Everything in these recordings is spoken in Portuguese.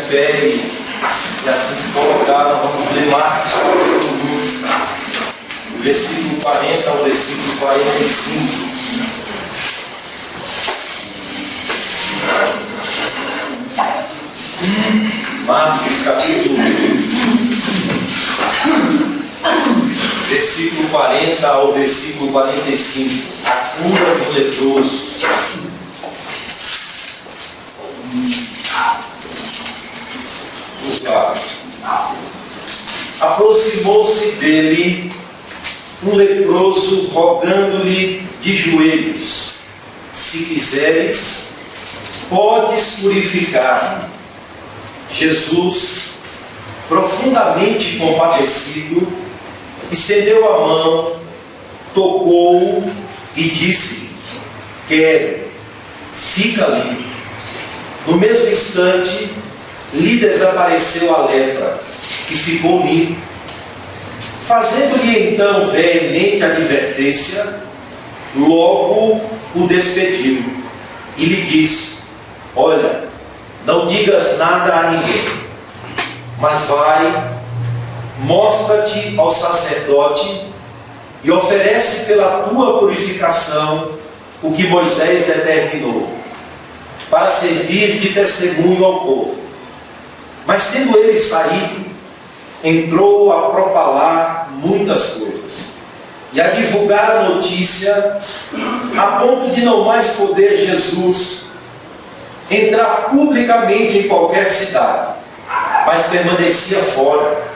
pé e assim se colocaram. Vamos ler Marcos capítulo 1, versículo 40 ao versículo 45. Marcos capítulo 1, versículo 40 ao versículo 45. A cura do leproso. Vamos lá. Aproximou-se dele um leproso, rogando-lhe de joelhos: se quiseres, podes purificar-me. Jesus, profundamente compadecido, estendeu a mão, tocou-o e disse: quero, fica limpo. No mesmo instante, lhe desapareceu a lepra e ficou limpo. Fazendo-lhe então veemente advertência, logo o despediu e lhe disse: olha, não digas nada a ninguém, mas vai, mostra-te ao sacerdote e oferece pela tua purificação o que Moisés determinou, para servir de testemunho ao povo. Mas tendo ele saído, entrou a propalar muitas coisas e a divulgar a notícia, a ponto de não mais poder Jesus entrar publicamente em qualquer cidade, mas permanecia fora,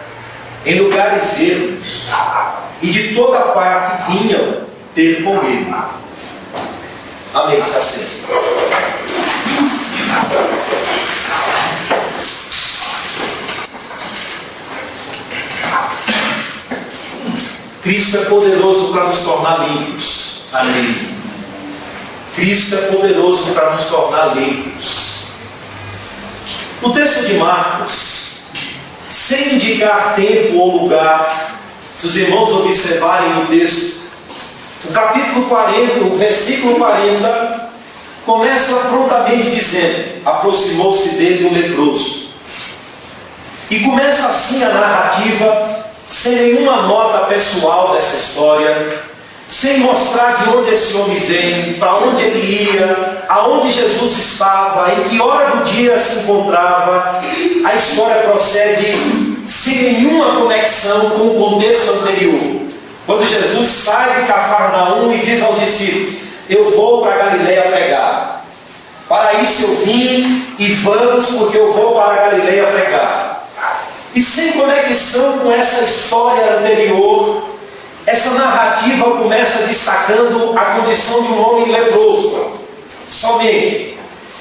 em lugares ermos, e de toda parte vinham ter com ele. Amém. Se assente. Cristo é poderoso para nos tornar limpos. Amém. Cristo é poderoso para nos tornar limpos. No texto de Marcos, sem indicar tempo ou lugar, se os irmãos observarem o texto, o capítulo 40, o versículo 40, começa prontamente dizendo: aproximou-se dele um leproso. E começa assim a narrativa, sem nenhuma nota pessoal dessa história, sem mostrar de onde esse homem vem, para onde ele ia, aonde Jesus estava, em que hora do dia se encontrava. A história procede sem nenhuma conexão com o contexto anterior. Quando Jesus sai de Cafarnaum e diz aos discípulos: eu vou para Galileia pregar. Para isso eu vim e vamos, porque eu vou para Galileia pregar. E sem conexão com essa história anterior, essa narrativa começa destacando a condição de um homem leproso, somente,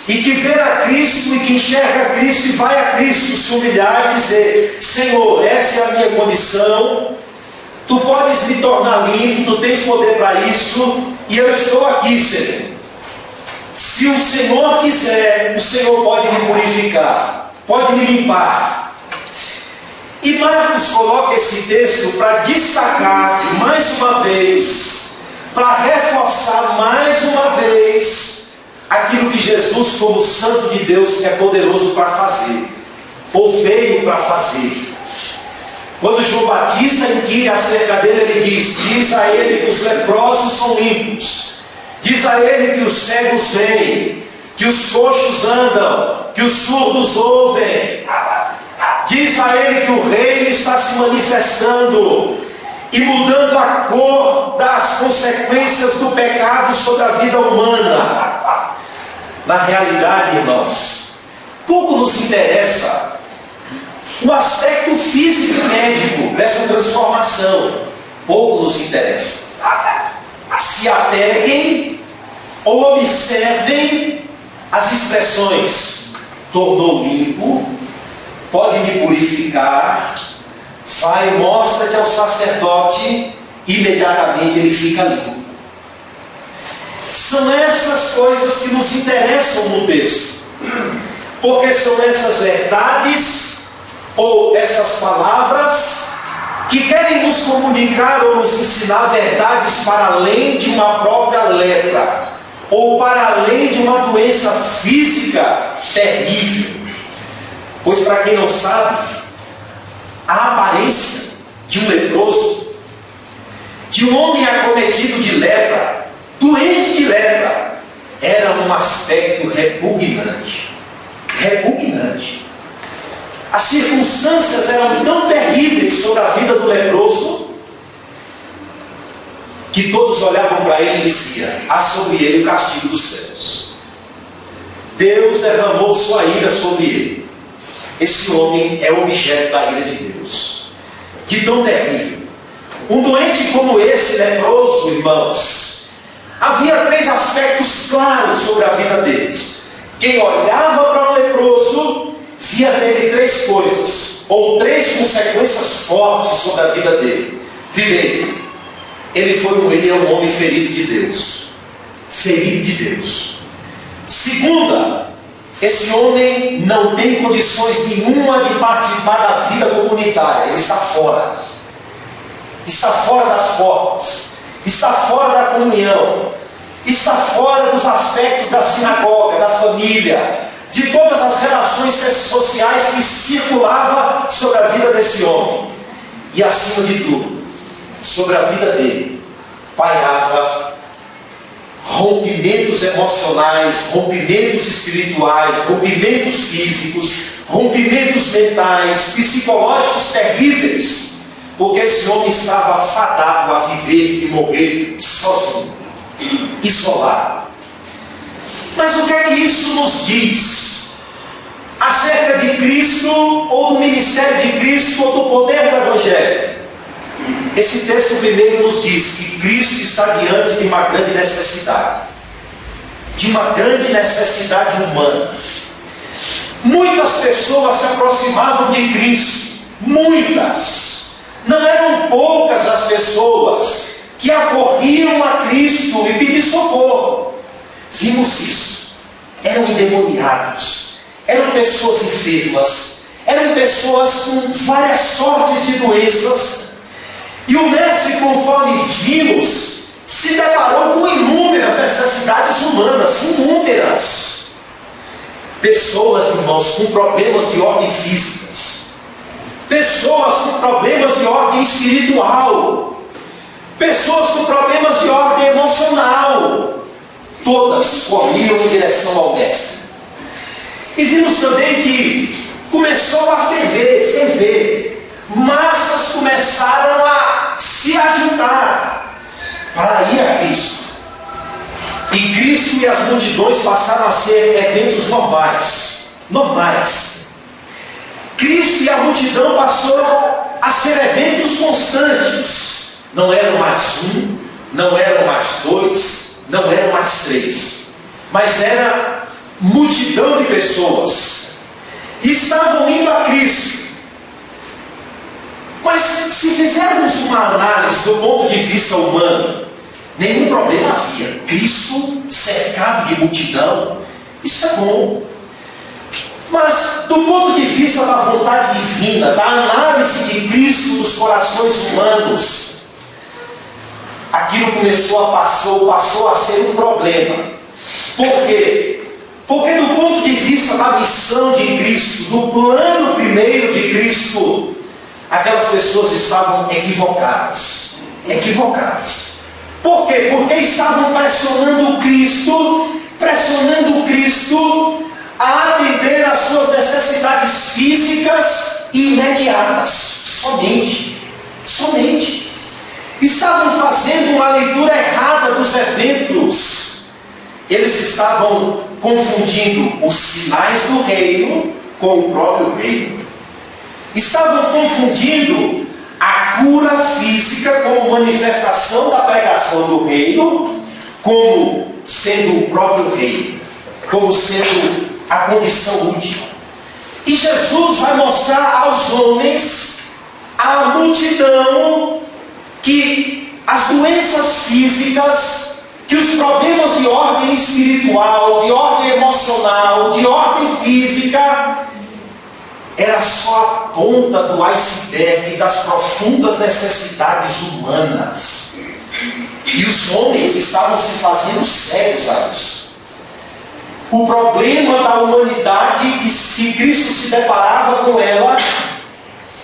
e que vê a Cristo e que enxerga Cristo e vai a Cristo se humilhar e dizer: Senhor, essa é a minha condição, tu podes me tornar limpo, tu tens poder para isso, e eu estou aqui, Senhor. Se o Senhor quiser, o Senhor pode me purificar, pode me limpar. E Marcos coloca esse texto para destacar mais uma vez, para reforçar mais uma vez aquilo que Jesus, como Santo de Deus, é poderoso para fazer, ou veio para fazer. Quando João Batista inquire acerca dele, ele diz a ele que os leprosos são limpos, diz a ele que os cegos veem, que os coxos andam, que os surdos ouvem. Diz a ele que o reino está se manifestando e mudando a cor das consequências do pecado sobre a vida humana. Na realidade, irmãos, pouco nos interessa o aspecto físico e médico dessa transformação. Pouco nos interessa. Se apeguem ou observem as expressões: tornou limpo, pode me purificar, vai, mostra-te ao sacerdote, imediatamente ele fica limpo. São essas coisas que nos interessam no texto, porque são essas verdades ou essas palavras que querem nos comunicar ou nos ensinar verdades para além de uma própria lepra, ou para além de uma doença física terrível. Pois, para quem não sabe, a aparência de um leproso, de um homem acometido de lepra, doente de lepra, era um aspecto repugnante. Repugnante. As circunstâncias eram tão terríveis sobre a vida do leproso, que todos olhavam para ele e diziam: há sobre ele o castigo dos céus. Deus derramou sua ira sobre ele. Esse homem é objeto da ira de Deus. Que tão terrível. Um doente como esse leproso, irmãos, havia 3 aspectos claros sobre a vida deles. Quem olhava para o leproso via nele 3 coisas, ou 3 consequências fortes sobre a vida dele. Primeiro, ele é um homem ferido de Deus. Ferido de Deus. Segunda, esse homem não tem condições nenhuma de participar da vida comunitária. Ele está fora. Está fora das portas. Está fora da comunhão. Está fora dos aspectos da sinagoga, da família, de todas as relações sociais que circulavam sobre a vida desse homem. E acima de tudo, sobre a vida dele, pairava rompimentos emocionais, rompimentos espirituais, rompimentos físicos, rompimentos mentais, psicológicos terríveis, porque esse homem estava fadado a viver e morrer sozinho, isolado. Mas o que é que isso nos diz acerca de Cristo, ou do ministério de Cristo, ou do poder do Evangelho? Esse texto primeiro nos diz que Cristo está diante de uma grande necessidade. De uma grande necessidade humana. Muitas pessoas se aproximavam de Cristo. Muitas. Não eram poucas as pessoas que acorriam a Cristo e pediam socorro. Vimos isso. Eram endemoniados. Eram pessoas enfermas. Eram pessoas com várias sortes de doenças. E o mestre, conforme vimos, se deparou com inúmeras necessidades humanas, inúmeras. Pessoas, irmãos, com problemas de ordem físicas. Pessoas com problemas de ordem espiritual. Pessoas com problemas de ordem emocional. Todas corriam em direção ao mestre. E vimos também que começou a ferver. Massas começaram a se ajuntar para ir a Cristo. E Cristo e as multidões passaram a ser eventos normais. Cristo e a multidão passaram a ser eventos constantes. Não eram mais 1, não eram mais 2, não eram mais 3, mas era multidão de pessoas. Estavam indo a Cristo. Mas se fizermos uma análise do ponto de vista humano, nenhum problema havia. Cristo cercado de multidão, isso é bom. Mas do ponto de vista da vontade divina, da análise de Cristo nos corações humanos, aquilo passou a ser um problema. Por quê? Porque do ponto de vista da missão de Cristo, do plano primeiro de Cristo, aquelas pessoas estavam equivocadas. Por quê? Porque estavam pressionando Cristo a atender às suas necessidades físicas e imediatas. Somente. Estavam fazendo uma leitura errada dos eventos. Eles estavam confundindo os sinais do reino com o próprio reino. Estavam confundindo a cura física como manifestação da pregação do reino, como sendo o próprio reino, como sendo a condição última. E Jesus vai mostrar aos homens, à multidão, que as doenças físicas, que os problemas de ordem espiritual, de ordem emocional, de ordem física, era só a ponta do iceberg das profundas necessidades humanas. E os homens estavam se fazendo cegos a isso. O problema da humanidade que Cristo se deparava com ela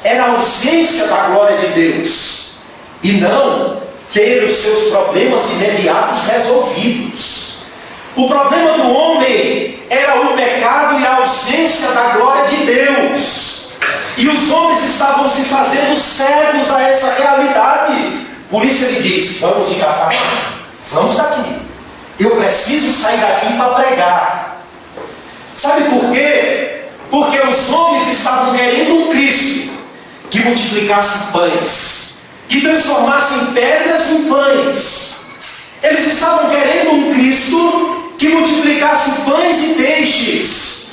era a ausência da glória de Deus e não ter os seus problemas imediatos resolvidos. O problema do homem era o pecado e a ausência da glória de Deus. E os homens estavam se fazendo cegos a essa realidade. Por isso ele diz: vamos de Cafarnaum, vamos daqui. Eu preciso sair daqui para pregar. Sabe por quê? Porque os homens estavam querendo um Cristo que multiplicasse pães, que transformasse pedras em pães. Eles estavam querendo um Cristo que multiplicasse pães e peixes.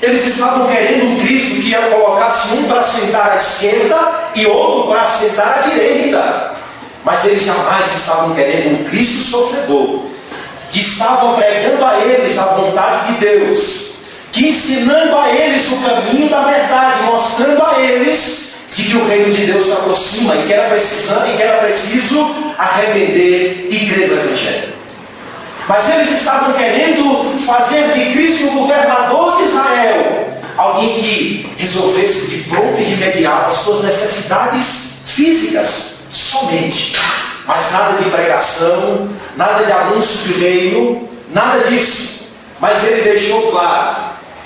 Eles estavam querendo um Cristo que colocasse um para sentar à esquerda e outro para sentar à direita. Mas eles jamais estavam querendo um Cristo sofredor, que estava pregando a eles a vontade de Deus, que ensinando a eles o caminho da verdade, mostrando a eles de que o reino de Deus se aproxima e que era preciso arrepender e crer no Evangelho. Mas eles estavam querendo fazer de Cristo o governador de Israel, alguém que resolvesse de pronto e de imediato as suas necessidades físicas somente. Mas nada de pregação, nada de anúncio do reino, nada disso. Mas ele deixou claro: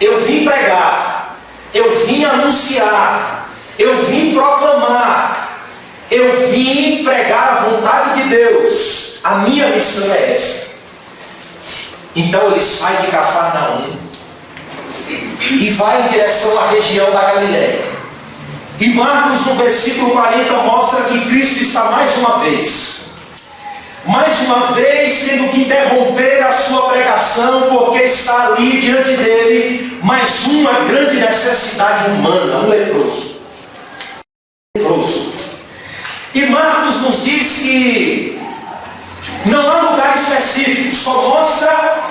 eu vim pregar, eu vim anunciar, eu vim proclamar, eu vim pregar a vontade de Deus. A minha missão é essa. Então ele sai de Cafarnaum e vai em direção à região da Galileia. E Marcos, no versículo 40, mostra que Cristo está mais uma vez tendo que interromper a sua pregação, porque está ali diante dele mais uma grande necessidade humana, um leproso. E Marcos nos diz que não há lugar específico, só mostra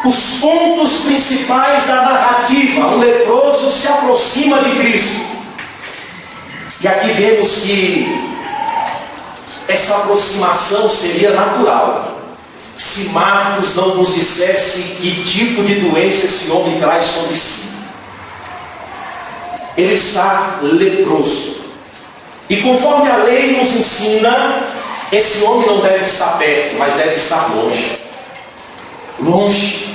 os pontos principais da narrativa. Um leproso se aproxima de Cristo. E aqui vemos que essa aproximação seria natural se Marcos não nos dissesse que tipo de doença esse homem traz sobre si. Ele está leproso. E conforme a lei nos ensina, esse homem não deve estar perto, mas deve estar longe. Longe.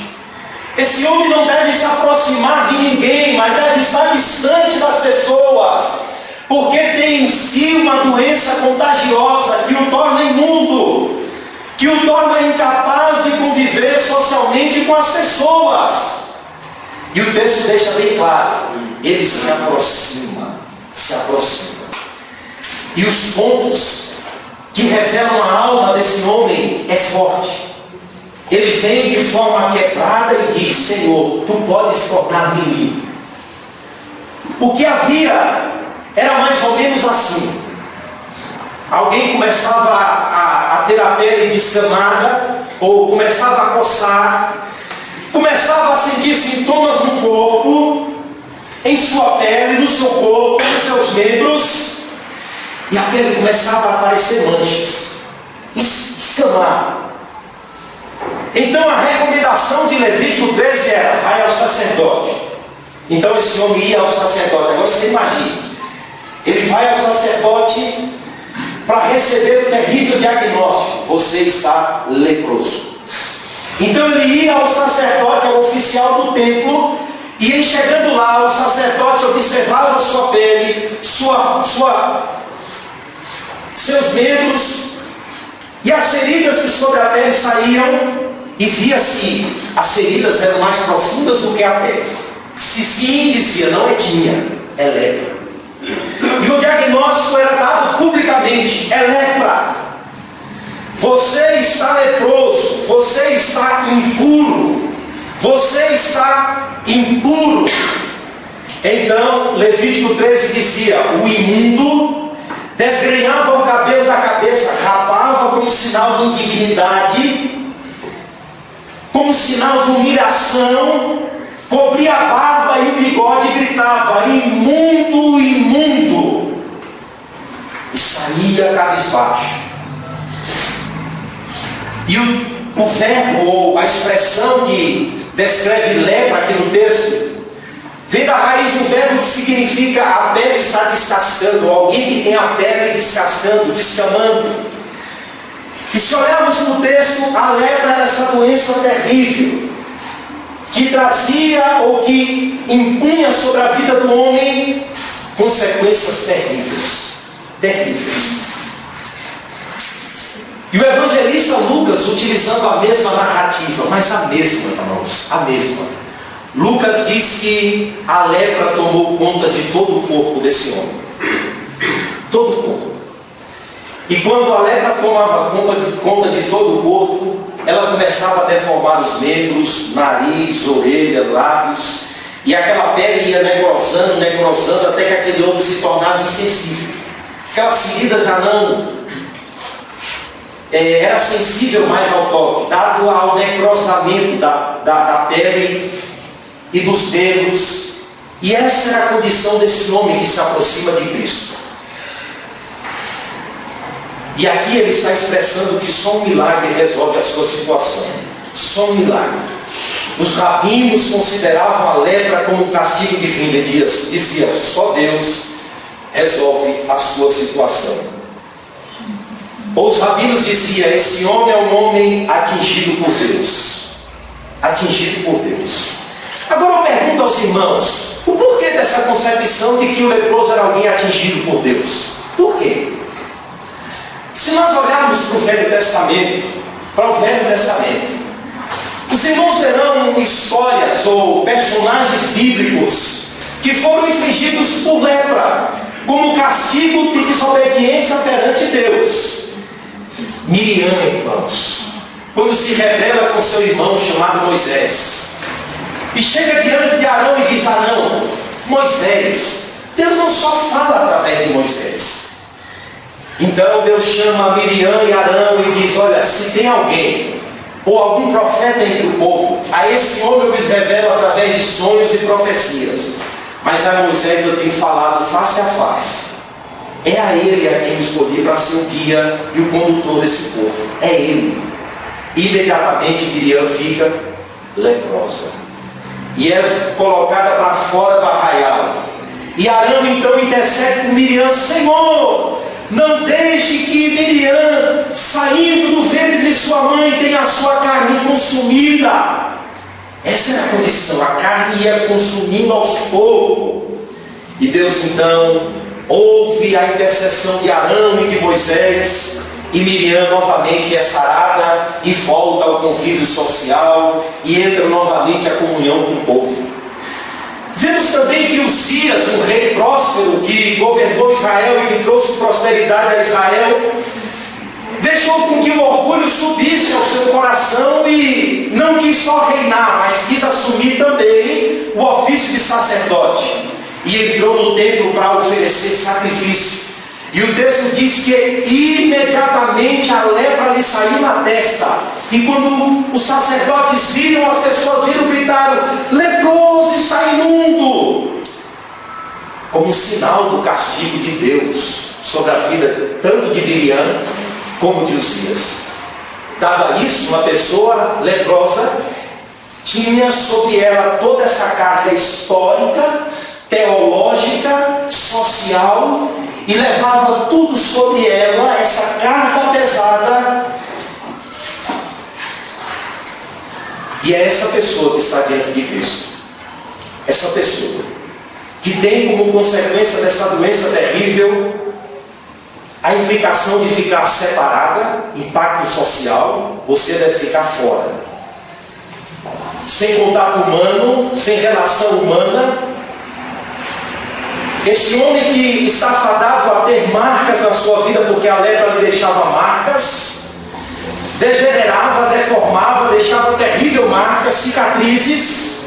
Esse homem não deve se aproximar de ninguém, mas deve estar distante das pessoas, porque tem em si uma doença contagiosa que o torna imundo, que o torna incapaz de conviver socialmente com as pessoas. E o texto deixa bem claro: ele se aproxima. E os pontos que revelam a alma desse homem é forte. Ele vem de forma quebrada e diz: Senhor, tu podes tornar-me limpo. O que havia era mais ou menos assim: alguém começava a ter a pele descamada, ou começava a coçar, começava a sentir sintomas no corpo, em sua pele, no seu corpo, nos seus membros, e a pele começava a aparecer manchas, descamar. Então a recomendação de Levítico 13 era: vai ao sacerdote. Então esse homem ia ao sacerdote. Agora você imagina, ele vai ao sacerdote para receber o terrível diagnóstico: você está leproso. Então ele ia ao sacerdote, ao oficial do templo, e em chegando lá, o sacerdote observava a sua pele, seus membros, e as feridas que sobre a pele saíam, e via-se as feridas eram mais profundas do que a pele. Se sim, dizia: não é tinha, é lepra. E o diagnóstico era dado publicamente: é lepra. Você está leproso, você está impuro, você está impuro. Então Levítico 13 dizia: o imundo desgrenhava o cabelo da cabeça, rapava como sinal de indignidade, como sinal de humilhação, cobria a barba e o bigode e gritava: imundo, imundo, e saía cabisbaixo. E o verbo, ou a expressão que descreve lepra aqui no texto, vem da raiz do verbo que significa a pele está descascando, alguém que tem a pele descascando, descamando. E se olharmos no texto, a lepra era essa doença terrível, que trazia ou que impunha sobre a vida do homem consequências terríveis. Terríveis. E o evangelista Lucas, utilizando a mesma narrativa, mas a mesma, irmãos, a mesma. Lucas diz que a lepra tomou conta de todo o corpo desse homem. Todo o corpo. E quando a lepra tomava conta de todo o corpo, ela começava a deformar os membros, nariz, orelha, lábios, e aquela pele ia necrosando, até que aquele homem se tornava insensível. Aquela ferida já não era sensível mais ao toque, dado ao necrosamento da pele e dos membros. E essa era a condição desse homem que se aproxima de Cristo. E aqui ele está expressando que só um milagre resolve a sua situação. Só um milagre. Os rabinos consideravam a lepra como um castigo divino. Ele dizia, só Deus resolve a sua situação. Ou os rabinos diziam, esse homem é um homem atingido por Deus. Atingido por Deus. Agora eu pergunto aos irmãos, o porquê dessa concepção de que o leproso era alguém atingido por Deus? Por quê? Se nós olharmos para o Velho Testamento, os irmãos verão histórias ou personagens bíblicos que foram infligidos por lepra, como castigo de desobediência perante Deus. Miriam, irmãos, quando se rebela com seu irmão chamado Moisés, e chega diante de Arão e diz, Arão, Moisés, Deus não só fala através de Moisés. Então Deus chama Miriam e Arão e diz, olha, se tem alguém, ou algum profeta entre o povo, a esse homem eu lhes revelo através de sonhos e profecias. Mas a Moisés eu tenho falado face a face. É a ele a quem eu escolhi para ser o guia e o condutor desse povo. É ele. Imediatamente Miriam fica leprosa. E é colocada para fora do arraial. E Arão então intercede com Miriam, Senhor, não deixe que Miriam, saindo do ventre de sua mãe, tenha a sua carne consumida. Essa era a condição, a carne ia consumindo aos poucos. E Deus então ouve a intercessão de Arão e de Moisés, e Miriam novamente é sarada e volta ao convívio social e entra novamente a comunhão com o povo. Vemos também que Uzias, um rei próspero que governou Israel e que trouxe prosperidade a Israel, deixou com que o orgulho subisse ao seu coração e não quis só reinar, mas quis assumir também o ofício de sacerdote. E ele entrou no templo para oferecer sacrifício. E o texto diz que imediatamente a lepra lhe saiu na testa. E quando os sacerdotes viram, as pessoas viram, gritaram, leproso, está imundo. Como um sinal do castigo de Deus sobre a vida tanto de Miriam como de Uzias. Dado isso, uma pessoa leprosa tinha sobre ela toda essa carga histórica, teológica, social, e levava tudo sobre ela, essa carga pesada. E é essa pessoa que está diante de Cristo. Essa pessoa que tem como consequência dessa doença terrível a implicação de ficar separada, impacto social, você deve ficar fora. Sem contato humano, sem relação humana. Este homem que está fadado a ter marcas na sua vida, porque a lepra lhe deixava marcas, degenerava, deformava, deixava terrível marcas, cicatrizes.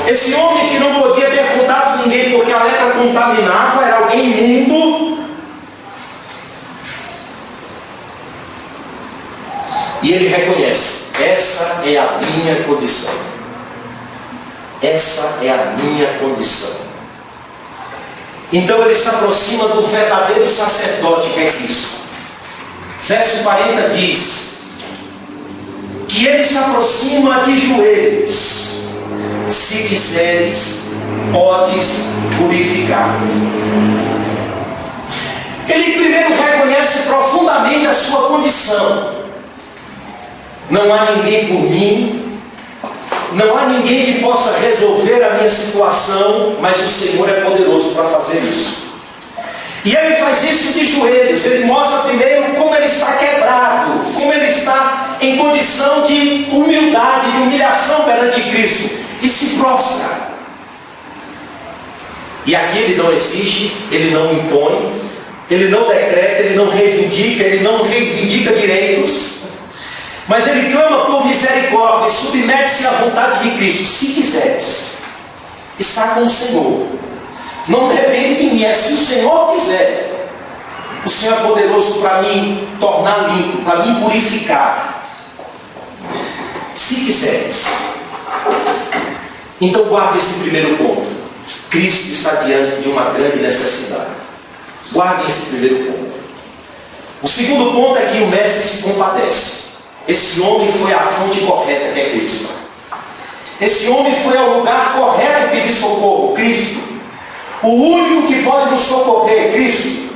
Esse homem que não podia ter contato com ninguém, porque a lepra contaminava, era alguém imundo. E ele reconhece, essa é a minha condição. Essa é a minha condição. Então ele se aproxima do verdadeiro sacerdote que é Cristo. Verso 40 diz que ele se aproxima de joelhos. Se quiseres, podes purificar. Ele primeiro reconhece profundamente a sua condição. Não há ninguém por mim, não há ninguém que possa resolver a minha situação, mas o Senhor é poderoso para fazer isso. E ele faz isso de joelhos. Ele mostra primeiro como ele está quebrado, como ele está em condição de humildade, de humilhação perante Cristo, e se prostra. E aqui ele não exige, ele não impõe, ele não decreta, ele não reivindica direitos, mas ele clama por misericórdia e submete-se à vontade de Cristo. Se quiseres, está com o Senhor. Não depende de mim, é se o Senhor quiser. O Senhor é poderoso para me tornar limpo, para me purificar. Se quiseres. Então guarde esse primeiro ponto. Cristo está diante de uma grande necessidade. Guarde esse primeiro ponto. O segundo ponto é que o mestre se compadece. Esse homem foi à fonte correta, que é Cristo. Esse homem foi ao lugar correto pedir socorro, Cristo. O único que pode nos socorrer é Cristo.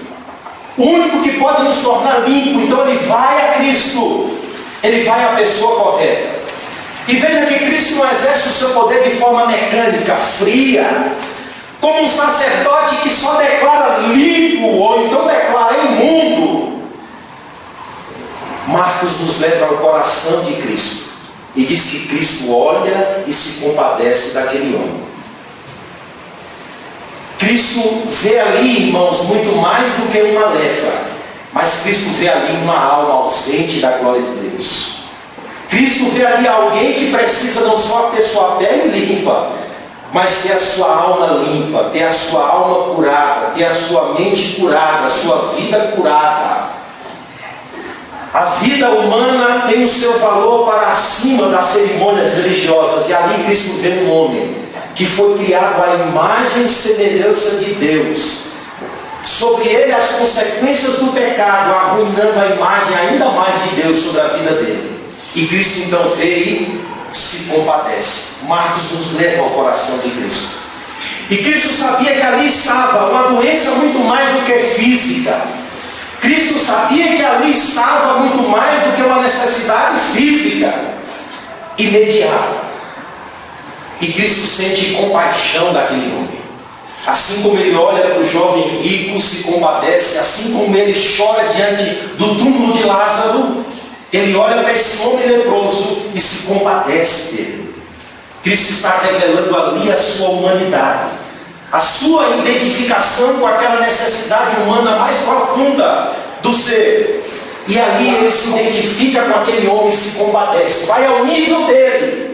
O único que pode nos tornar limpo. Então ele vai a Cristo. Ele vai à pessoa correta. E veja que Cristo não exerce o seu poder de forma mecânica, fria, como um sacerdote que só declara limpo, ou então declara imundo. Marcos nos leva ao coração de Cristo e diz que Cristo olha e se compadece daquele homem. Cristo vê ali, irmãos, muito mais do que uma lepra, mas Cristo vê ali uma alma ausente da glória de Deus. Cristo vê ali alguém que precisa não só ter sua pele limpa, mas ter a sua alma limpa, ter a sua alma curada, ter a sua mente curada, a sua vida curada. A vida humana tem o seu valor para acima das cerimônias religiosas, e ali Cristo vê um homem que foi criado à imagem e semelhança de Deus. Sobre ele as consequências do pecado, arruinando a imagem ainda mais de Deus sobre a vida dele. E Cristo então vê e se compadece. Marcos nos leva ao coração de Cristo. E Cristo sabia que ali estava uma doença muito mais do que física. Cristo sabia que ali estava muito mais do que uma necessidade física, imediata. E Cristo sente compaixão daquele homem. Assim como ele olha para o jovem rico, se compadece, assim como ele chora diante do túmulo de Lázaro, ele olha para esse homem leproso e se compadece dele. Cristo está revelando ali a sua humanidade, a sua identificação com aquela necessidade humana mais profunda do ser. E ali ele se identifica com aquele homem e se compadece, vai ao nível dele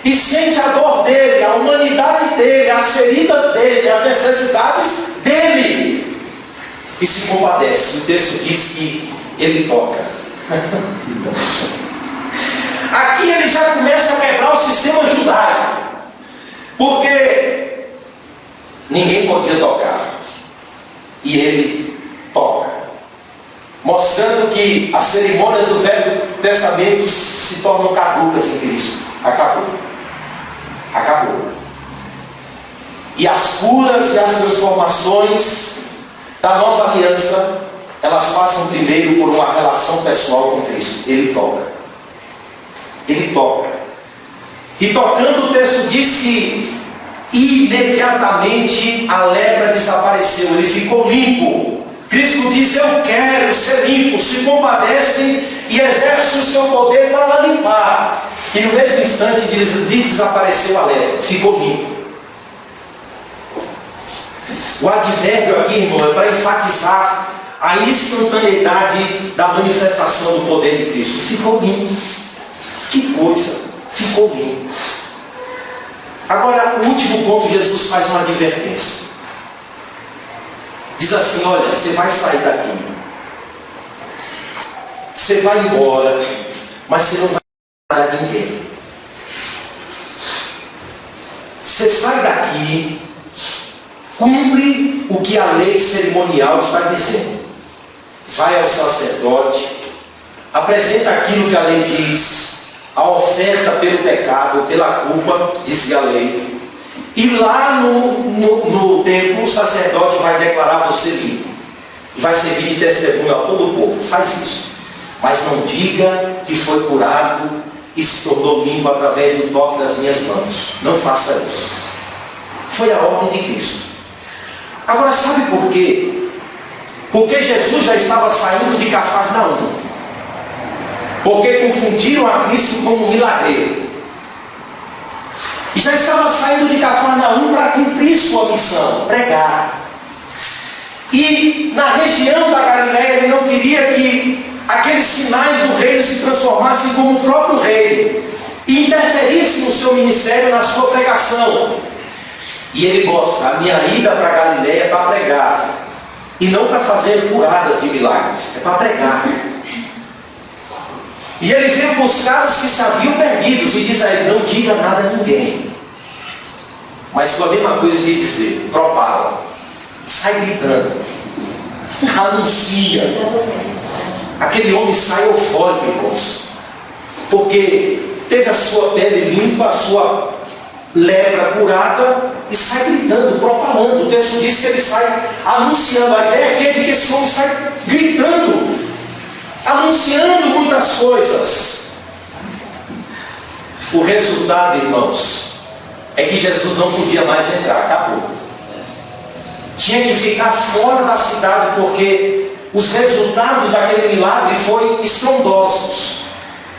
e sente a dor dele, a humanidade dele, as feridas dele, as necessidades dele, e se compadece. O texto diz que ele toca. Aqui ele já começa a quebrar o sistema judaico, porque ninguém podia tocar e ele toca, mostrando que as cerimônias do Velho Testamento se tornam caducas em Cristo. Acabou. E as curas e as transformações da nova aliança, elas passam primeiro por uma relação pessoal com Cristo. Ele toca. E tocando, o texto diz que imediatamente a lepra desapareceu. Ele ficou limpo. Cristo diz: eu quero ser limpo. Se compadece e exerce o seu poder para limpar. E no mesmo instante desapareceu a lepra. Ficou limpo. O advérbio aqui, irmão, é para enfatizar a instantaneidade da manifestação do poder de Cristo. Ficou limpo. Que coisa! Ficou limpo. Agora, o último ponto, Jesus faz uma advertência. Diz assim: olha, você vai sair daqui, você vai embora, mas você não vai nada a ninguém. Você sai daqui, cumpre o que a lei cerimonial está dizendo. Vai ao sacerdote, apresenta aquilo que a lei diz, a oferta pelo pecado, pela culpa, dizia a lei. E lá no templo, o sacerdote vai declarar você limpo. Vai servir de testemunho a todo o povo. Faz isso. Mas não diga que foi curado e se tornou limpo através do toque das minhas mãos. Não faça isso. Foi a ordem de Cristo. Agora, sabe por quê? Porque Jesus já estava saindo de Cafarnaum. Porque confundiram a Cristo como um milagreiro. E já estava saindo de Cafarnaum para cumprir sua missão, pregar. E na região da Galileia ele não queria que aqueles sinais do reino se transformassem como o próprio reino e interferissem no seu ministério, na sua pregação. E ele mostra: a minha ida para a Galileia é para pregar, e não para fazer curadas de milagres, é para pregar. E ele veio buscar os que se haviam perdidos e diz a ele: não diga nada a ninguém. Mas foi a mesma coisa de dizer: propala, sai gritando, anuncia. Aquele homem sai eufórico, irmãos, porque teve a sua pele limpa, a sua lepra curada, e sai gritando, propalando. O texto diz que ele sai anunciando. A ideia aqui é de que esse homem sai gritando, anunciando muitas coisas. O resultado, irmãos, é que Jesus não podia mais entrar, acabou. Tinha que ficar fora da cidade, porque os resultados daquele milagre foram estrondosos.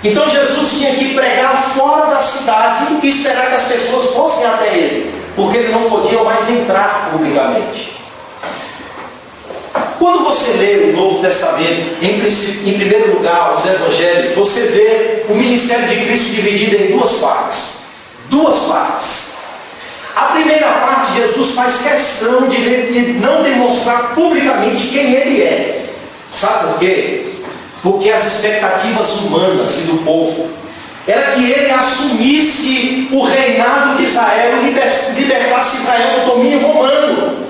Então Jesus tinha que pregar fora da cidade e esperar que as pessoas fossem até ele, porque ele não podia mais entrar publicamente. Quando você lê o Novo Testamento, em primeiro lugar, os Evangelhos, você vê o ministério de Cristo dividido em duas partes. Duas partes. A primeira parte, Jesus faz questão de não demonstrar publicamente quem ele é. Sabe por quê? Porque as expectativas humanas e do povo era que ele assumisse o reinado de Israel, libertasse Israel do domínio romano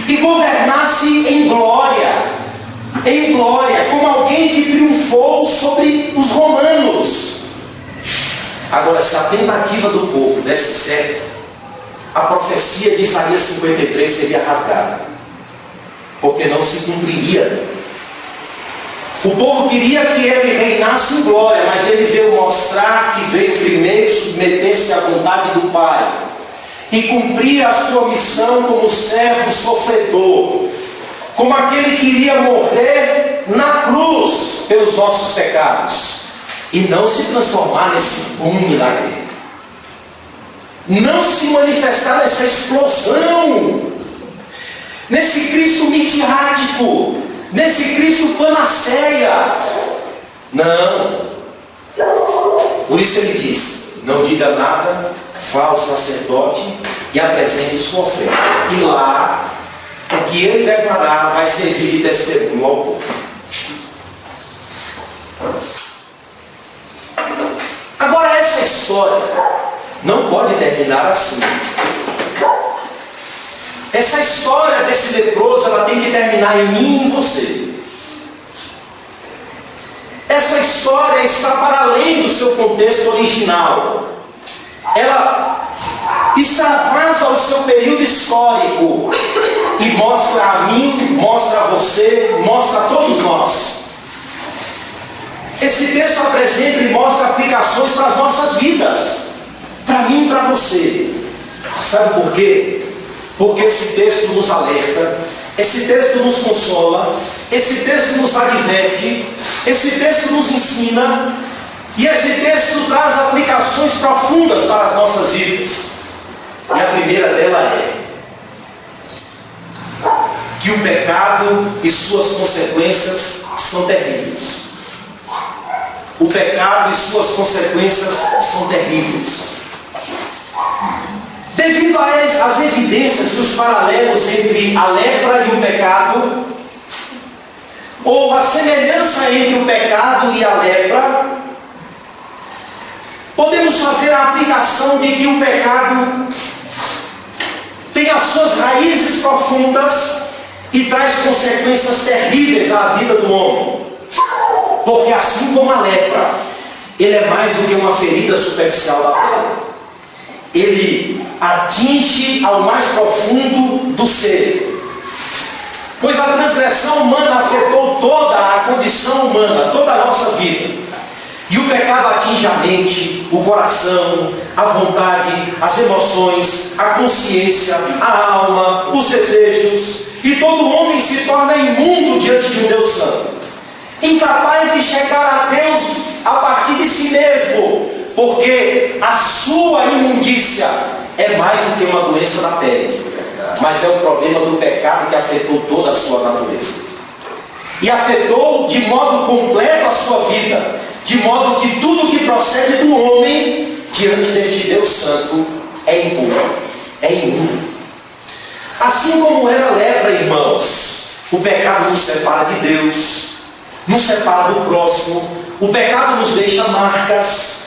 e governasse em glória, como alguém que triunfou sobre os romanos. Agora, se a tentativa do povo desse certo, a profecia de Isaías 53 seria rasgada, porque não se cumpriria. O povo queria que ele reinasse em glória, mas ele veio mostrar que veio primeiro submeter-se à vontade do Pai e cumprir a sua missão como servo sofredor, como aquele que iria morrer na cruz pelos nossos pecados, e não se transformar nesse milagre, não se manifestar nessa explosão, nesse Cristo midiático, nesse Cristo panaceia. Não. Por isso ele diz: não diga nada, vá ao sacerdote e apresente sua oferta. E lá, o que ele declarar vai servir de testemunho ao povo. Agora, essa história não pode terminar assim. Essa história desse leproso, ela tem que terminar em mim e em você. Essa história está para além do seu contexto original. Ela extravasa o seu período histórico e mostra a mim, mostra a você, mostra a todos nós. Esse texto apresenta e mostra aplicações para as nossas vidas, para mim e para você. Sabe por quê? Porque esse texto nos alerta, esse texto nos consola, esse texto nos adverte, esse texto nos ensina, e esse texto traz aplicações profundas para as nossas vidas. E a primeira dela é que o pecado e suas consequências são terríveis. O pecado e suas consequências são terríveis. Devido às evidências e os paralelos entre a lepra e o pecado, ou a semelhança entre o pecado e a lepra, podemos fazer a aplicação de que o pecado tem as suas raízes profundas e traz consequências terríveis à vida do homem. Porque assim como a lepra, ele é mais do que uma ferida superficial da pele. Ele atinge ao mais profundo do ser. Pois a transgressão humana afetou toda a condição humana, toda a nossa vida. E o pecado atinge a mente, o coração, a vontade, as emoções, a consciência, a alma, os desejos. E todo homem se torna imundo diante de um Deus santo, incapaz de chegar a Deus a partir de si mesmo, porque a sua imundícia é mais do que uma doença da pele, mas é o problema do pecado que afetou toda a sua natureza. E afetou de modo completo a sua vida, de modo que tudo que procede do homem diante deste Deus santo é impuro, é imundo. Assim como era a lepra, irmãos, o pecado nos separa de Deus, nos separa do próximo, o pecado nos deixa marcas.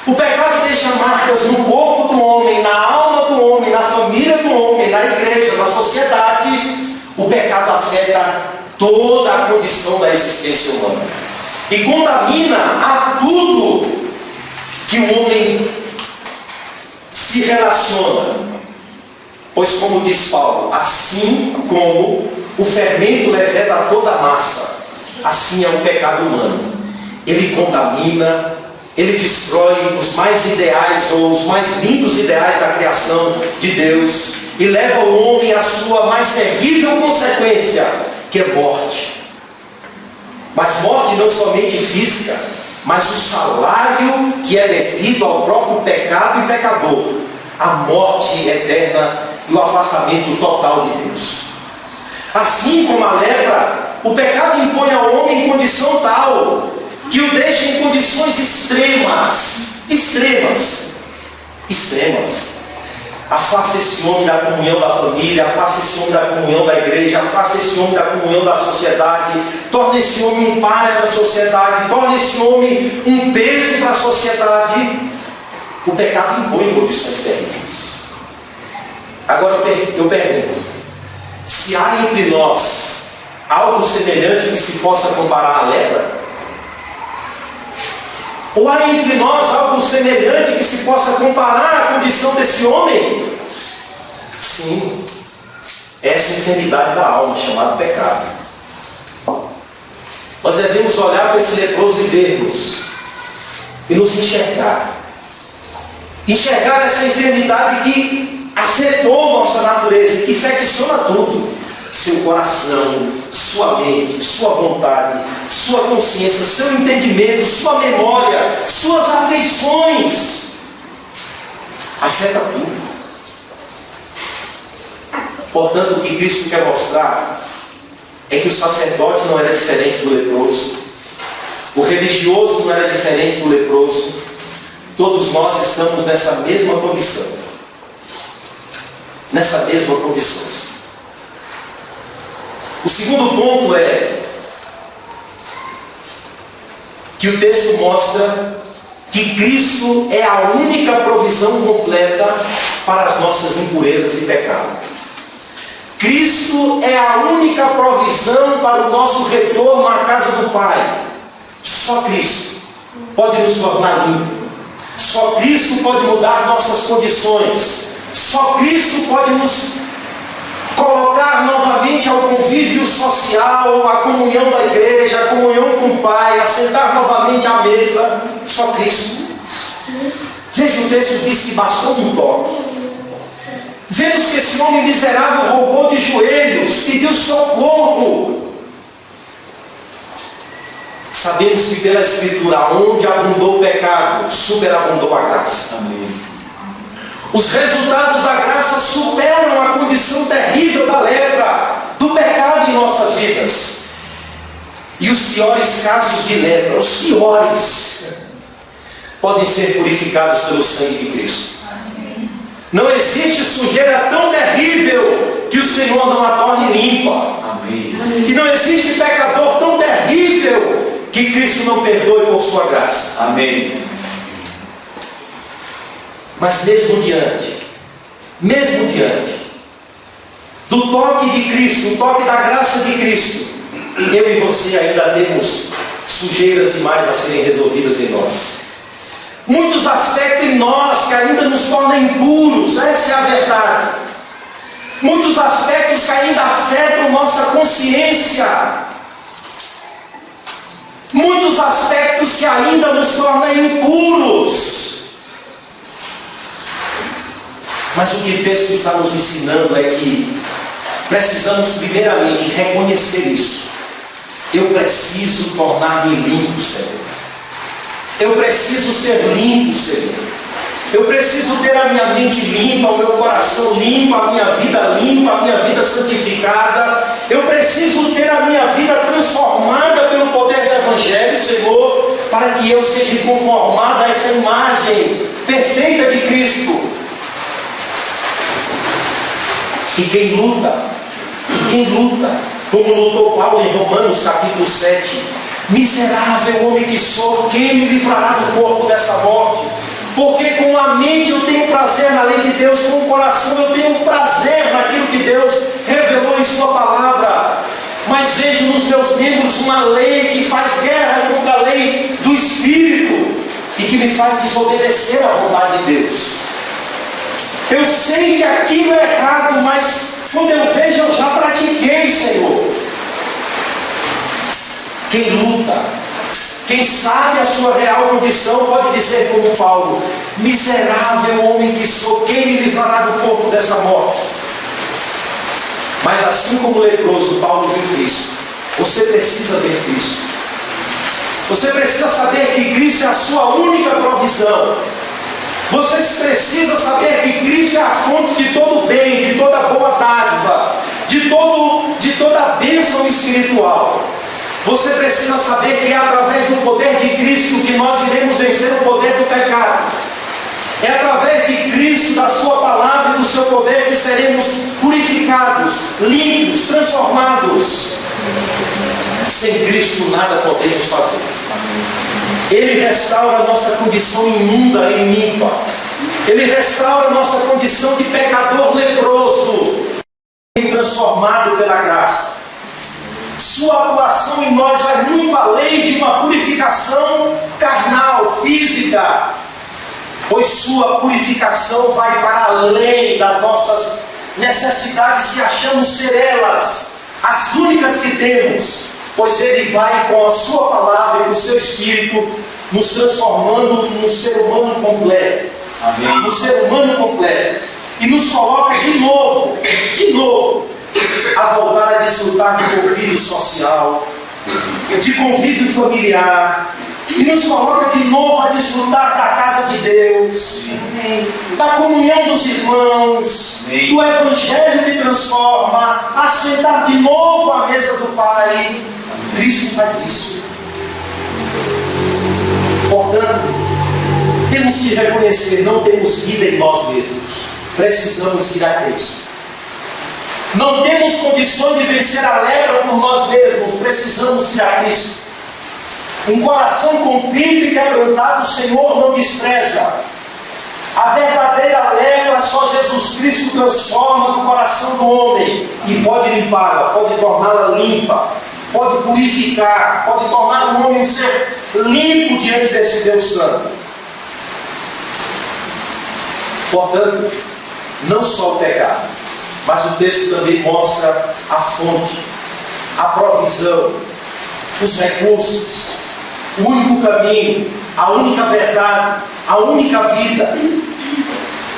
O pecado deixa marcas no corpo do homem, na alma do homem, na família do homem, na igreja, na sociedade. O pecado afeta toda a condição da existência humana e contamina a tudo que o homem se relaciona. Pois, como diz Paulo, assim como o fermento leveda toda a massa, assim é o pecado humano. Ele contamina, ele destrói os mais ideais ou os mais lindos ideais da criação de Deus e leva o homem à sua mais terrível consequência, que é morte. Mas morte não somente física, mas o salário que é devido ao próprio pecado e pecador, a morte eterna e o afastamento total de Deus. Assim como a lepra, o pecado impõe ao homem condição tal que o deixa em condições extremas. Afasta esse homem da comunhão da família, afasta esse homem da comunhão da igreja, afasta esse homem da comunhão da sociedade, torna esse homem um pária da sociedade, torna esse homem um peso para a sociedade. O pecado impõe condições terríveis. Agora eu pergunto, se há entre nós algo semelhante que se possa comparar à lepra? Ou há entre nós algo semelhante que se possa comparar à condição desse homem? Sim, essa enfermidade da alma chamada pecado. Nós devemos olhar para esse leproso e vermos e nos enxergar essa enfermidade que afetou nossa natureza, que infecciona tudo: seu coração, sua mente, sua vontade, sua consciência, seu entendimento, sua memória, suas afeições. Afeta tudo. Portanto, o que Cristo quer mostrar é que o sacerdote não era diferente do leproso, o religioso não era diferente do leproso. Todos nós estamos nessa mesma condição. O segundo ponto é que o texto mostra que Cristo é a única provisão completa para as nossas impurezas e pecado. Cristo é a única provisão para o nosso retorno à casa do Pai. Só Cristo pode nos tornar limpos. Só Cristo pode mudar nossas condições. Só Cristo pode nos colocar novamente ao convívio social, à comunhão da igreja, à comunhão com o Pai, a sentar novamente à mesa. Só Cristo. Veja, o texto diz que bastou um toque. Vemos que esse homem miserável roubou de joelhos, pediu socorro. Sabemos que pela Escritura, onde abundou o pecado, superabundou a graça. Amém. Os resultados da graça superam a condição terrível da lepra, do pecado em nossas vidas. E os piores casos de lepra, os piores, podem ser purificados pelo sangue de Cristo. Não existe sujeira tão terrível que o Senhor não a torne limpa. Amém. Que não existe pecador tão terrível que Cristo não perdoe por sua graça. Amém. Mas mesmo diante do toque de Cristo, do toque da graça de Cristo, eu e você ainda temos sujeiras demais a serem resolvidas em nós. muitos aspectos em nós que ainda nos tornam impuros, essa é a verdade. Muitos aspectos que ainda afetam nossa consciência. Muitos aspectos que ainda nos tornam impuros. Mas o que o texto está nos ensinando é que precisamos primeiramente reconhecer isso. Eu preciso tornar-me limpo, Senhor. Eu preciso ser limpo, Senhor. Eu preciso ter a minha mente limpa, o meu coração limpo, a minha vida limpa, a minha vida santificada. Eu preciso ter a minha vida transformada pelo poder do Evangelho, Senhor, para que eu seja conformado a essa imagem perfeita de Cristo. E quem luta, como lutou Paulo em Romanos capítulo 7, miserável homem que sou, quem me livrará do corpo dessa morte? Porque com a mente eu tenho prazer na lei de Deus, com o coração eu tenho prazer naquilo que Deus revelou em sua palavra. Mas vejo nos meus membros uma lei que faz guerra contra a lei do Espírito e que me faz desobedecer à vontade de Deus. Eu sei que aquilo é errado, mas quando eu vejo eu já pratiquei, Senhor. Quem luta, quem sabe a sua real condição, pode dizer como Paulo: miserável homem que sou, quem me livrará do corpo dessa morte? Mas assim como o leproso, Paulo viu Cristo. Você precisa ver Cristo. Você precisa saber que Cristo é a sua única provisão. Você precisa saber que Cristo é a fonte de todo bem, de toda boa dádiva, de toda bênção espiritual. Você precisa saber que é através do poder de Cristo que nós iremos vencer o poder do pecado. É através de Cristo, da sua palavra e do seu poder que seremos purificados, limpos, transformados. Sem Cristo nada podemos fazer. Ele restaura a nossa condição imunda e limpa. Ele restaura a nossa condição de pecador leproso e transformado pela graça. Sua atuação em nós vai muito além de uma purificação carnal, física, pois sua purificação vai para além das nossas necessidades que achamos ser elas as únicas que temos, pois Ele vai com a sua palavra e com o seu Espírito nos transformando num ser humano completo. Amém. No ser humano completo, e nos coloca de novo a voltar a desfrutar de convívio social, de convívio familiar, e nos coloca de novo a desfrutar da casa de Deus, da comunhão dos irmãos, do Evangelho que transforma, a sentar de novo à mesa do Pai. Cristo faz isso. Portanto, temos que reconhecer, não temos vida em nós mesmos. Precisamos ir a Cristo. Não temos condições de vencer a lepra por nós mesmos. Precisamos ir a Cristo. Um coração contrito e quebrantado o Senhor não despreza. A verdadeira lepra só Jesus Cristo transforma no coração do homem e pode limpá-la, pode torná-la limpa, pode purificar, pode tornar o homem um ser limpo diante desse Deus Santo. Portanto, não só o pecado, mas o texto também mostra a fonte, a provisão, os recursos, o único caminho, a única verdade, a única vida.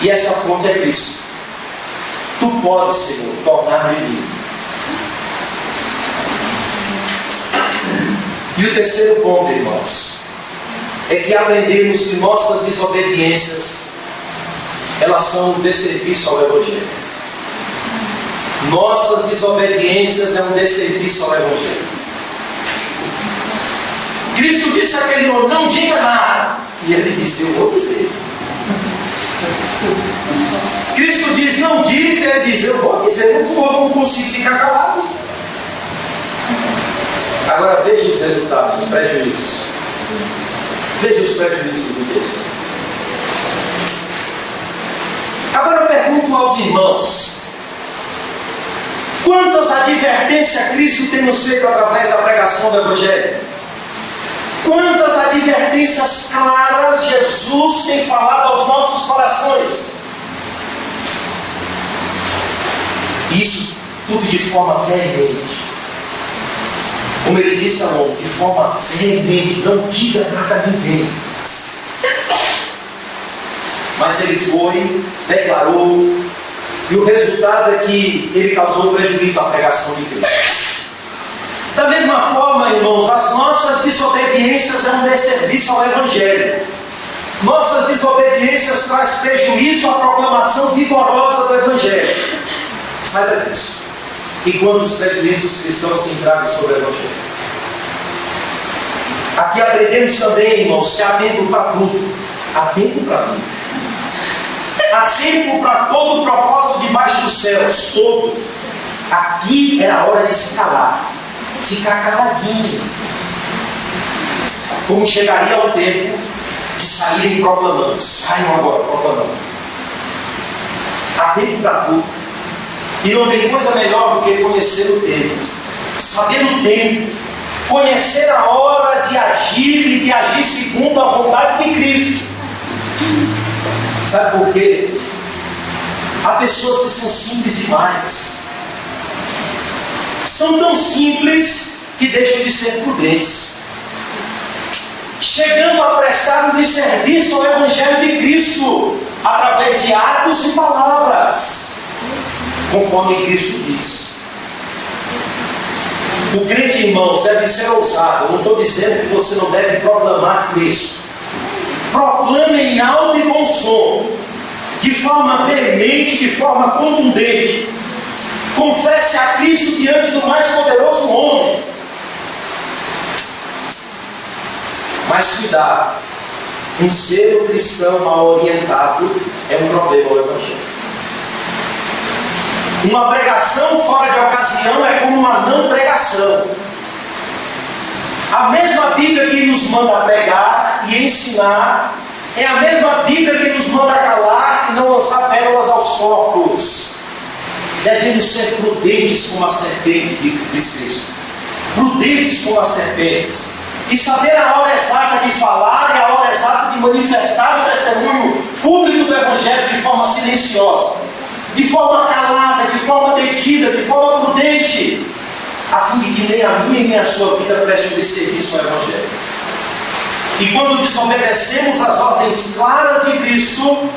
E essa fonte é Cristo. Tu podes, Senhor, tornar-me limpo. E o terceiro ponto, irmãos, é que aprendemos que nossas desobediências, elas são um desserviço ao Evangelho. Nossas desobediências é um desserviço ao Evangelho. Cristo disse àquele homem: não diga nada. E ele disse: eu vou dizer. Cristo diz: não diz. E ele diz: eu vou dizer. Eu não consigo ficar calado. Agora veja os resultados, os prejuízos. Veja os prejuízos do texto. Agora eu pergunto aos irmãos: quantas advertências Cristo tem nos feito através da pregação do Evangelho? Quantas advertências claras Jesus tem falado aos nossos corações. Isso tudo de forma veemente. Como ele disse ao homem, de forma veemente, não diga nada a ninguém. Mas ele foi, declarou, e o resultado é que ele causou prejuízo à pregação de Cristo. Da mesma forma, irmãos, as nossas desobediências é um desserviço ao Evangelho. Nossas desobediências traz prejuízo à proclamação vigorosa do Evangelho. Saiba disso. E quantos prejuízos cristãos têm trago sobre o Evangelho? Aqui aprendemos também, irmãos, que há tempo para tudo. Há tempo para tudo. Há tempo para todo o propósito debaixo dos céus. Todos. Aqui é a hora de se calar. Ficar caladinho. Como chegaria o tempo de saírem proclamando. Saiam agora proclamando. Há tempo para tudo. E não tem coisa melhor do que conhecer o tempo. Saber o tempo. Conhecer a hora de agir e de agir segundo a vontade de Cristo. Sabe por quê? Há pessoas que são simples demais. São tão simples que deixam de ser prudentes. Chegando a prestar um desserviço ao Evangelho de Cristo, através de atos e palavras, conforme Cristo diz. O crente, irmãos, deve ser ousado. Eu não estou dizendo que você não deve proclamar Cristo. Proclame em alto e bom som, de forma veemente, de forma contundente. Confesse a Cristo diante do mais poderoso homem. Mas cuidado, um ser cristão mal orientado é um problema ao Evangelho. Uma pregação fora de ocasião é como uma não pregação. A mesma Bíblia que nos manda pregar e ensinar é a mesma Bíblia que nos manda calar e não lançar pérolas aos corpos. Devemos ser prudentes como a serpente, diz Cristo. Prudentes como as serpentes. E saber a hora exata de falar e a hora exata de manifestar o testemunho público do Evangelho de forma silenciosa, de forma calada, de forma detida, de forma prudente, a fim de que nem a minha e nem a sua vida preste um desserviço ao Evangelho. E quando desobedecemos as ordens claras de Cristo,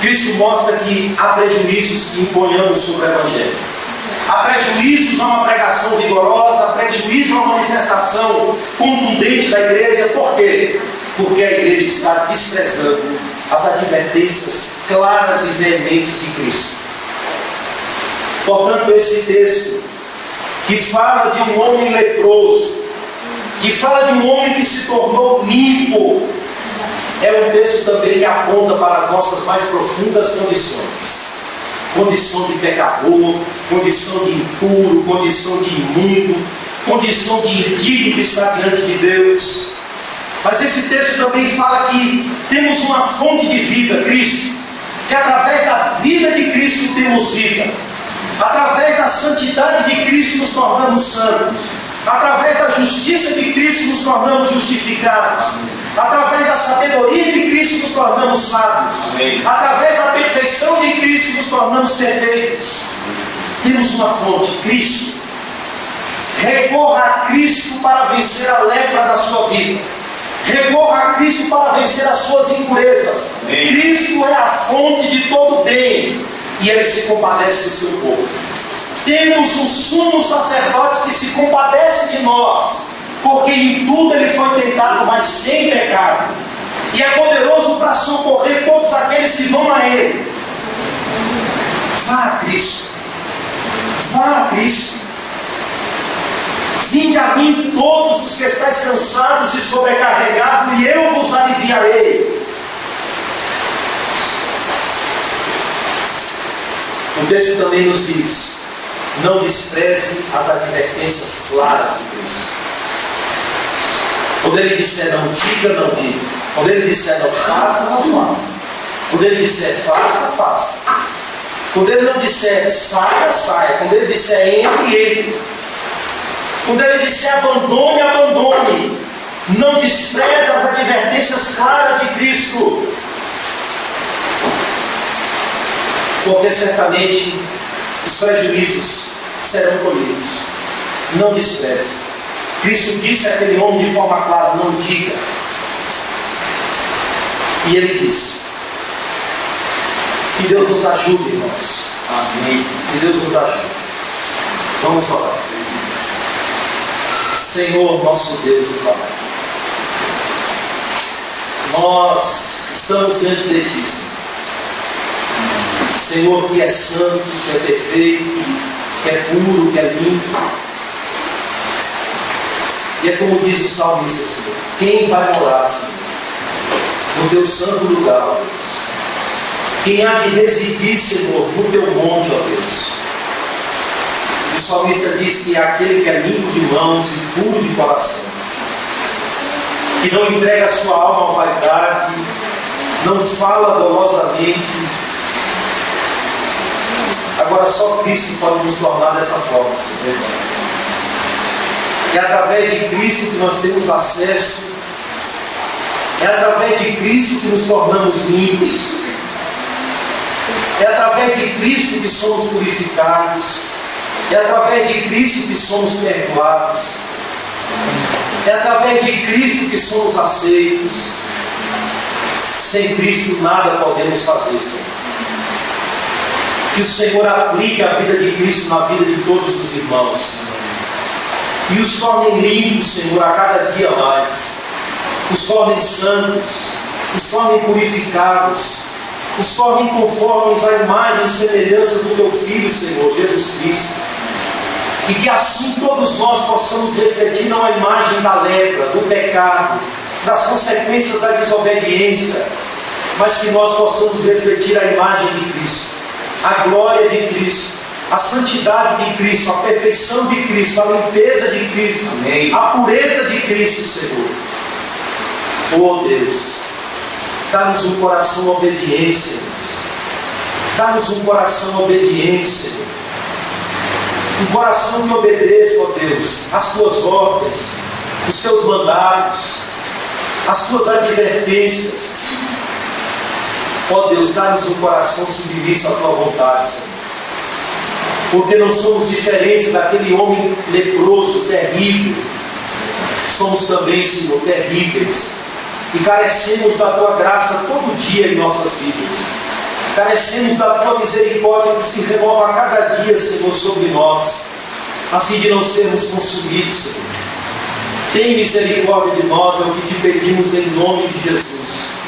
Cristo mostra que há prejuízos que imponhamos sobre o Evangelho. Há prejuízos a uma pregação vigorosa, há prejuízo a uma manifestação contundente da igreja. Por quê? Porque a igreja está desprezando as advertências claras e veementes de Cristo. Portanto, esse texto, que fala de um homem leproso, que fala de um homem que se tornou limpo, é um texto também que aponta para as nossas mais profundas condições. Condição de pecador, condição de impuro, condição de imundo, condição de indigno que está diante de Deus. Mas esse texto também fala que temos uma fonte de vida, Cristo, que através da vida de Cristo temos vida. Através da santidade de Cristo nos tornamos santos. Através da justiça de Cristo nos tornamos justificados. Através da sabedoria de Cristo nos tornamos sábios. Amém. Através da perfeição de Cristo nos tornamos perfeitos. Temos uma fonte, Cristo. Recorra a Cristo para vencer a lepra da sua vida. Recorra a Cristo para vencer as suas impurezas. Amém. Cristo é a fonte de todo bem e Ele se compadece do seu povo. Temos um sumo sacerdote que se compadece de nós, porque em tudo Ele foi tentado, mas sem pecado. E é poderoso para socorrer todos aqueles que vão a Ele. Vá a Cristo. Vá a Cristo. Vinde a mim todos os que estáis cansados e sobrecarregados, e eu vos aliviarei. O texto também nos diz: não despreze as advertências claras de Cristo. Quando Ele disser não diga, não diga. Quando Ele disser não faça, não faça. Quando Ele disser faça, faça. Quando Ele não disser saia, saia. Quando Ele disser entre, entre. Quando Ele disser abandone, abandone. Não despreze as advertências claras de Cristo, porque certamente os prejuízos serão colhidos. Não despreze. Cristo disse àquele homem de forma clara: não diga. E ele disse. Que Deus nos ajude, irmãos. Amém. Que Deus nos ajude. Vamos orar. Senhor, nosso Deus e Pai, nós estamos diante de Ti, Senhor, que é santo, que é perfeito, que é puro, que é limpo. E é como diz o salmista, Senhor: quem vai morar, Senhor, no Teu santo lugar, ó Deus? Quem há de residir, Senhor, no Teu monte, ó Deus? O salmista diz que é aquele que é limpo de mãos e puro de coração, que não entrega a sua alma à vaidade, não fala dolosamente. Agora só Cristo pode nos tornar dessa forma, Senhor. É através de Cristo que nós temos acesso, é através de Cristo que nos tornamos limpos, é através de Cristo que somos purificados, é através de Cristo que somos perdoados, é através de Cristo que somos aceitos. Sem Cristo nada podemos fazer, Senhor. Que o Senhor aplique a vida de Cristo na vida de todos os irmãos e os tornem limpos, Senhor, a cada dia mais. Os tornem santos, os tornem purificados, os tornem conformes à imagem e semelhança do Teu Filho, Senhor, Jesus Cristo. E que assim todos nós possamos refletir não a imagem da lepra, do pecado, das consequências da desobediência, mas que nós possamos refletir a imagem de Cristo, a glória de Cristo, a santidade de Cristo, a perfeição de Cristo, a limpeza de Cristo, amém, a pureza de Cristo, Senhor. Oh Deus, dá-nos um coração obediente, Senhor. Dá-nos um coração obediente, Senhor. Um coração que obedeça, ó Deus, as Tuas ordens, os Teus mandatos, as Tuas advertências. Ó Deus, dá-nos um coração submisso à Tua vontade, Senhor. Porque não somos diferentes daquele homem leproso, terrível. Somos também, Senhor, terríveis. E carecemos da Tua graça todo dia em nossas vidas. Carecemos da Tua misericórdia que se renova a cada dia, Senhor, sobre nós, a fim de não sermos consumidos, Senhor. Tem misericórdia de nós, é o que Te pedimos em nome de Jesus.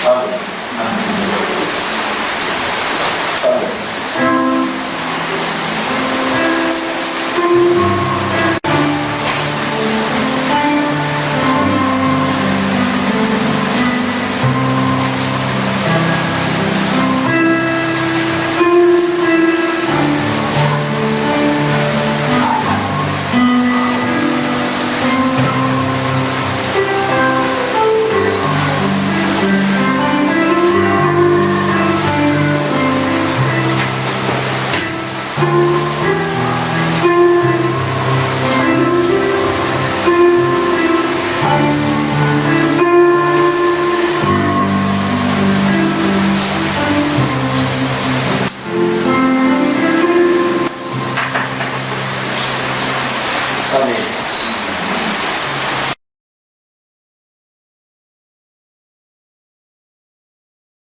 Amém. Amém. Amém.